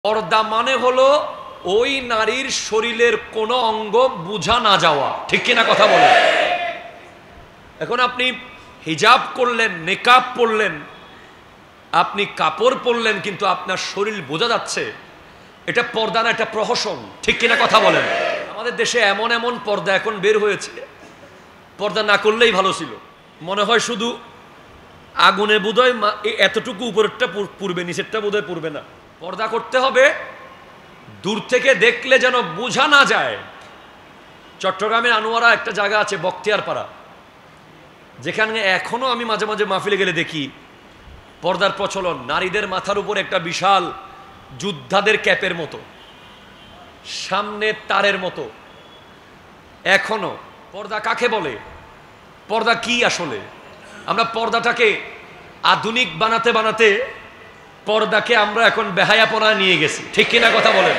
পর্দা মানে হলো ওই নারীর শরীরের কোনো অঙ্গ বোঝা না যাওয়া, ঠিক কিনা কথা বলেন? এখন আপনি হিজাব করলেন, নেকাব পরলেন, আপনি কাপড় পরলেন, কিন্তু আপনার শরীর বোঝা যাচ্ছে, এটা পর্দা না, এটা প্রহসন, ঠিক কিনা কথা বলেন? আমাদের দেশে এমন এমন পর্দা এখন বের হয়েছে, পর্দা না করলেই ভালো ছিল। মনে হয় শুধু আগুনে বোধহয় এতটুকু উপরেরটা পুড়বে, নিচেরটা বোধহয় পুড়বে না। পর্দা করতে হবে, দূর থেকে দেখলে যেন বোঝা না যায়। চট্টগ্রামের আনোয়ারা একটা জায়গা আছে বখতিয়ারপাড়া, যেখানে এখনো আমি মাঝে মাঝে মাহফিলে গেলে দেখি পর্দার প্রচলন। নারীদের মাথার উপর একটা বিশাল যোদ্ধাদের ক্যাপের মতো, সামনে তারের মতো। এখনো পর্দা কাকে বলে? পর্দা কি আসলে? আমরা পর্দাটাকে আধুনিক বানাতে বানাতে পর্দাকে আমরা এখন বেহায়াপনা নিয়ে গেছি, ঠিক কিনা কথা বলেন?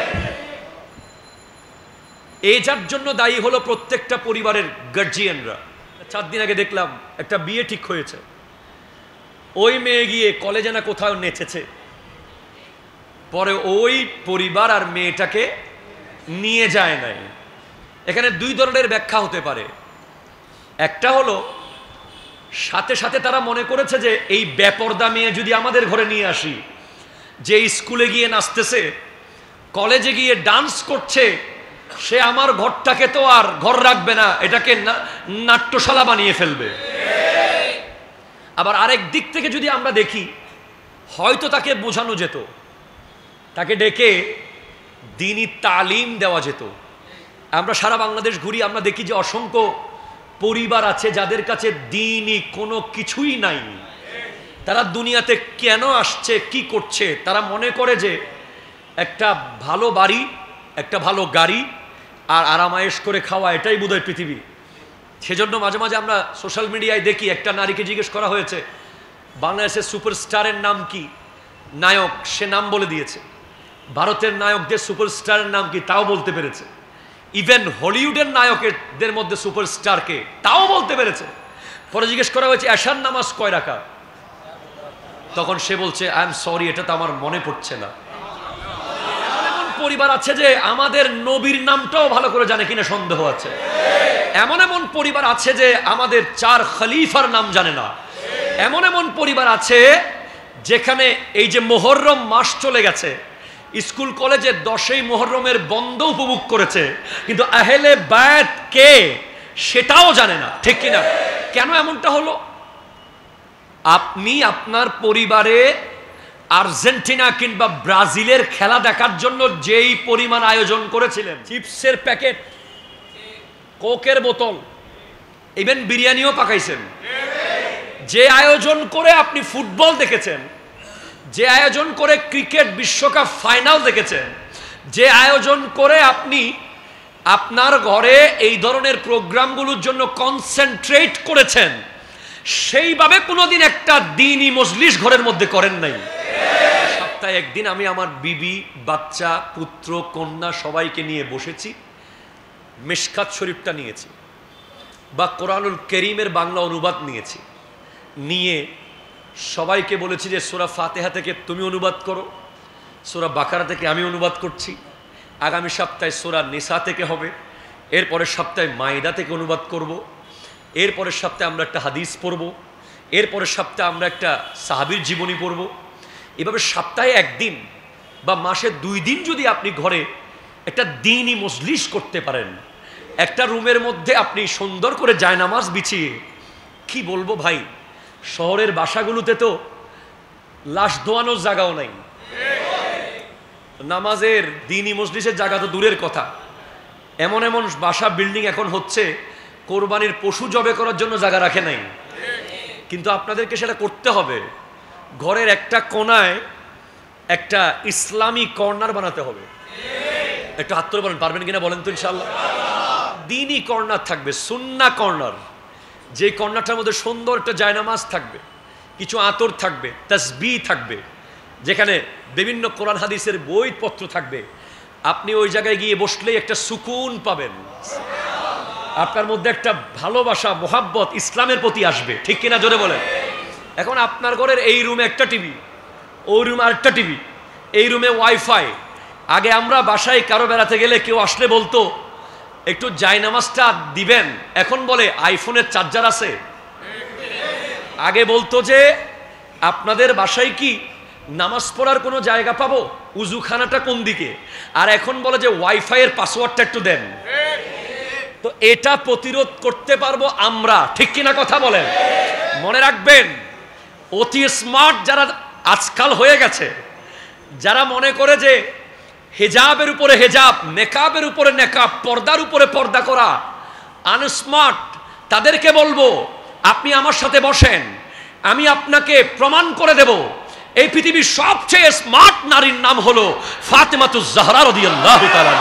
এই যার জন্য দায়ী হলো প্রত্যেকটা পরিবারের গার্জিয়ানরা। 4 দিন আগে দেখলাম একটা বিয়ে ঠিক হয়েছে, ওই মেয়ে গিয়ে কলেজে না কোথাও নেচেছে, পরে ওই পরিবার আর মেয়েটাকে নিয়ে যায় নাই। এখানে 2 ধরনের ব্যাখ্যা হতে পারে। একটা হলো সাথে সাথে তারা মনে করেছে যে এই বেপর্দা মেয়ে যদি আমাদের ঘরে নিয়ে আসি, যে স্কুলে গিয়ে নাচতেছে, কলেজে গিয়ে ডান্স করছে, সে আমার ঘরটাকে তো আর ঘর রাখবে না, এটাকে নাট্যশালা বানিয়ে ফেলবে। আবার আরেক দিক থেকে যদি আমরা দেখি, হয়তো তাকে বোঝানো যেত, তাকে ডেকে দ্বীনি তালিম দেওয়া যেত। আমরা সারা বাংলাদেশ ঘুরি, আমরা দেখি যে অসংখ্য পরিবার আছে যাদের কাছে দ্বীনি কোনো কিছুই নাই। তারা দুনিয়াতে কেন আসছে, কি করছে, তারা মনে করে যে একটা ভালো বাড়ি, একটা ভালো গাড়ি আর আরামায়েশ করে খাওয়া, এটাই বোধহয় পৃথিবী। সেজন্য মাঝে মাঝে আমরা সোশ্যাল মিডিয়ায় দেখি, একটা নারীকে জিজ্ঞেস করা হয়েছে বাংলাদেশের সুপারস্টারের নাম কি, নায়ক, সে নাম বলে দিয়েছে। ভারতের নায়কদের সুপারস্টারের নাম কি, তাও বলতে পেরেছে। ইভেন হলিউডের নায়কদের মধ্যে সুপারস্টারকে, তাও বলতে পেরেছে। পরে জিজ্ঞেস করা হয়েছে এশার নামাজ কয় রাকাত, তখন সে বলছে আই এম সরি, এটা তো আমার মনে পড়ছে না। এমন পরিবার আছে যে আমাদের নবীর নামটাও ভালো করে জানে কিনা সন্দেহ আছে। এমন এমন পরিবার আছে যে আমাদের 4 খলিফার নাম জানে না। এমন এমন পরিবার আছে যেখানে এই যে মুহররম মাস চলে গেছে, স্কুল কলেজে 10ই মুহররমের বন্ধ উপভোগ করেছে, কিন্তু আহলে বায়াত কে সেটাও জানে না, ঠিক কিনা? কেন এমনটা হলো? আপনি আপনার পরিবারে আর্জেন্টিনা কিংবা ব্রাজিলের খেলা দেখার জন্য যেই পরিমাণ আয়োজন করেছিলেন, চিপসের প্যাকেট, কোকের বোতল, ইভেন বিরিয়ানিও পাকাইছেন, যে আয়োজন করে আপনি ফুটবল দেখেছেন, যে আয়োজন করে ক্রিকেট বিশ্বকাপ ফাইনাল দেখেছেন, যে আয়োজন করে আপনি আপনার ঘরে এই ধরনের প্রোগ্রামগুলোর জন্য কনসেন্ট্রেট করেছেন, সেইভাবে কোনোদিন একটা দ্বীনি মজলিস ঘরের মধ্যে করেন নাই। সপ্তাহে একদিন আমি আমার বিবি, বাচ্চা, পুত্র, কন্যা সবাইকে নিয়ে বসেছি, মিশকাত শরীফটা নিয়েছি বা কোরআনুল কারীমের বাংলা অনুবাদ নিয়েছি, নিয়ে সবাইকে বলেছি যে সূরা ফাতিহা থেকে তুমি অনুবাদ করো, সূরা বাকারা থেকে আমি অনুবাদ করছি, আগামী সপ্তাহে সূরা নিসা থেকে হবে, এরপরের সপ্তাহে মাইদা থেকে অনুবাদ করব, এরপরের সপ্তাহে আমরা একটা হাদিস পড়ব, এরপরের সপ্তাহে আমরা একটা সাহাবীর জীবনী পড়ব। এভাবে সপ্তাহে একদিন বা মাসে 2 দিন যদি আপনি ঘরে একটা দ্বীনি মজলিস করতে পারেন, একটা রুমের মধ্যে আপনি সুন্দর করে জায়নামাজ বিছিয়ে, কি বলবো ভাই, শহরের বাসাগুলোতে তো লাশ ধোয়ানোর জায়গাও নাই, নামাজের দ্বীনি মজলিসের জায়গা তো দূরের কথা। এমন এমন বাসা, বিল্ডিং এখন হচ্ছে কোরবানির পশু জবে করার জন্য জায়গা রাখে নাই। কিন্তু আপনাদেরকে সেটা করতে হবে, ঘরের একটা কোনায় একটা ইসলামী কর্নার বানাতে হবে। একটু হাত তুলে বলেন পারবেন কিনা, বলেন তো ইনশাআল্লাহ। দ্বীনি কর্নার থাকবে, সুন্নাহ কর্নার, যে কর্নারটার মধ্যে সুন্দর একটা জায়নামাজ থাকবে, কিছু আতর থাকবে, তাসবিহ থাকবে, যেখানে বিভিন্ন কোরআন হাদিসের বইপত্র থাকবে। আপনি ওই জায়গায় গিয়ে বসলেই একটা সুকুন পাবেন, আপনার মধ্যে একটা ভালোবাসা, মোহাব্বত ইসলামের প্রতি আসবে, ঠিক কিনা জোরে বলেন। এখন আপনার ঘরের এই রুমে একটা টিভি, ওই রুমে আরেকটা টিভি, এই রুমে ওয়াইফাই, আগে আমরা বাসায় কারো বেড়াতে গেলে কেউ আসলে বলতো একটু জায়নামাজটা দিবেন, এখন বলে আইফোনের চার্জার আছে। আগে বলতো যে আপনাদের বাসায় কি নামাজ পড়ার কোনো জায়গা পাবো, উজুখানাটা কোন দিকে, আর এখন বলে যে ওয়াইফাইয়ের পাসওয়ার্ডটা একটু দেন। তো এটা প্রতিরোধ করতে পারবো আমরা, ঠিক কিনা কথা বলেন? মনে রাখবেন, অতি স্মার্ট যারা আজকাল হয়ে গেছে, যারা মনে করে যে হেজাবের উপরে হেজাব, নেকাবের উপরে নেকাব, পর্দার উপরে পর্দা করা আনস্মার্ট, তাদেরকে বলবো আপনি আমার সাথে বসেন, আমি আপনাকে প্রমাণ করে দেব এই পৃথিবীর সবচেয়ে স্মার্ট নারীর নাম হলো ফাতেমাতুজ জাহরা রাদিয়াল্লাহু তাআলা।